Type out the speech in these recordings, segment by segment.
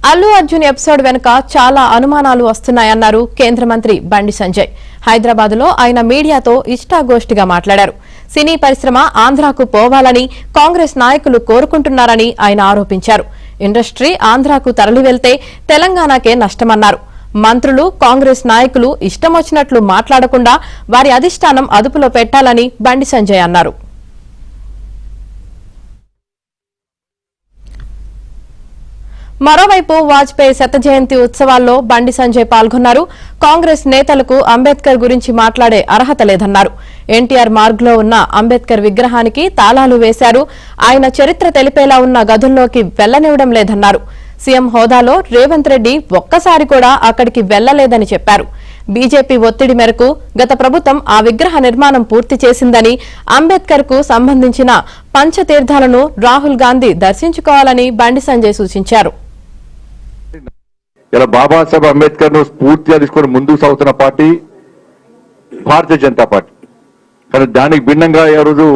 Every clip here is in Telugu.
అల్లు అర్జున్ ఎపిసోడ్ వెనుక చాలా అనుమానాలు వస్తున్నాయన్నారు కేంద్ర మంత్రి బండి సంజయ్. హైదరాబాద్ లో ఆయన మీడియాతో ఇష్టాగోష్ఠిగా మాట్లాడారు. సినీ పరిశ్రమ ఆంధ్రాకు పోవాలని కాంగ్రెస్ నాయకులు కోరుకుంటున్నారని ఆయన ఆరోపించారు. ఇండస్ట్రీ ఆంధ్రాకు తరలి వెళ్తే తెలంగాణకే నష్టమన్నారు. మంత్రులు కాంగ్రెస్ నాయకులు ఇష్టమొచ్చినట్లు మాట్లాడకుండా వారి అధిష్టానం అదుపులో పెట్టాలని బండి సంజయ్ అన్నారు. మరోవైపు వాజ్పేయి శత జయంతి ఉత్సవాల్లో బండి సంజయ్ పాల్గొన్నారు. కాంగ్రెస్ నేతలకు అంబేద్కర్ గురించి మాట్లాడే అర్హత లేదన్నారు. ఎన్టీఆర్ మార్గ్లో ఉన్న అంబేద్కర్ విగ్రహానికి తాళాలు వేశారు. ఆయన చరిత్ర తెలిపేలా ఉన్న గదుల్లోకి వెళ్లనివ్వడం లేదన్నారు. సీఎం హోదాలో రేవంత్ రెడ్డి ఒక్కసారి కూడా అక్కడికి వెళ్లలేదని చెప్పారు. బీజేపీ ఒత్తిడి మేరకు గత ప్రభుత్వం ఆ విగ్రహ నిర్మాణం పూర్తి చేసిందని, అంబేద్కర్ కు సంబంధించిన పంచతీర్థాలను రాహుల్ గాంధీ దర్శించుకోవాలని బండి సంజయ్ సూచించారు. ఇలా బాబాసాహెబ్ అంబేద్కర్ ను స్ఫూర్తిగా తీసుకొని ముందుకు సాగుతున్న పార్టీ భారతీయ జనతా పార్టీ. కానీ దానికి భిన్నంగా ఈ రోజు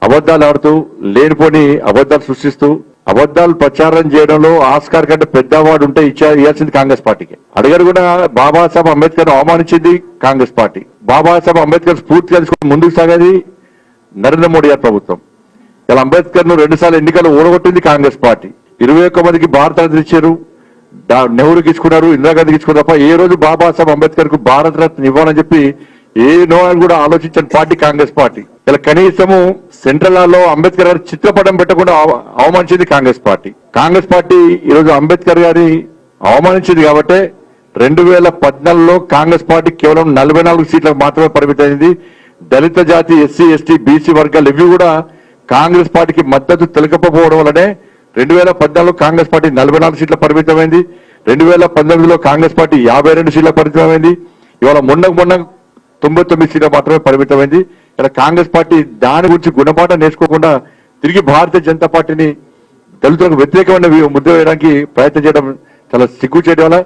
అబద్దాలు ఆడుతూ లేనిపోని అబద్దాలు సృష్టిస్తూ అబద్దాలు ప్రచారం చేయడంలో ఆస్కార్ కంటే పెద్ద అవార్డు ఉంటే ఇవ్వాల్సింది కాంగ్రెస్ పార్టీకి. అడిగారు కూడా బాబాసాహెబ్ అంబేద్కర్ అవమానించింది కాంగ్రెస్ పార్టీ. బాబాసాహెబ్ అంబేద్కర్ స్ఫూర్తిగా తీసుకొని ముందుకు సాగేది నరేంద్ర మోడీ గారి ప్రభుత్వం. ఇలా అంబేద్కర్ ను 2 సార్లు ఎన్నికలు ఓడగొట్టింది కాంగ్రెస్ పార్టీ. 21 మందికి భారత రత్న ఇచ్చారు, నెహ్రూకి ఇచ్చుకున్నారు, ఇందిరాగాంధీకి ఇచ్చుకున్నారు తప్ప ఏ రోజు బాబాసాహెబ్ అంబేద్కర్ కు భారత రత్న ఇవ్వాలని చెప్పి ఏ నోని కూడా ఆలోచించని పార్టీ కాంగ్రెస్ పార్టీ. ఇలా కనీసము సెంట్రల్ హాల్లో అంబేద్కర్ గారి చిత్రపటం పెట్టకుండా అవమానించింది కాంగ్రెస్ పార్టీ. కాంగ్రెస్ పార్టీ ఈరోజు అంబేద్కర్ గారిని అవమానించింది కాబట్టి 2014లో కాంగ్రెస్ పార్టీ కేవలం 44 సీట్లకు మాత్రమే పరిమితమైంది. దళిత జాతి, ఎస్సీ, ఎస్టీ, బీసీ వర్గాలు ఇవి కూడా కాంగ్రెస్ పార్టీకి మద్దతు తెలకపోవడం వల్లనే 2014లో కాంగ్రెస్ పార్టీ 44 సీట్ల పరిమితమైంది. 2019లో కాంగ్రెస్ పార్టీ 52 సీట్ల పరిమితమైంది. ఇవాళ మొన్న 99 సీట్ల మాత్రమే పరిమితమైంది. ఇలా కాంగ్రెస్ పార్టీ దాని గురించి గుణపాఠం నేర్చుకోకుండా తిరిగి భారతీయ జనతా పార్టీని దళితులకు వ్యతిరేకమైన ముద్ర వేయడానికి ప్రయత్నం చేయడం చాలా సిగ్గు చేయడం వల్ల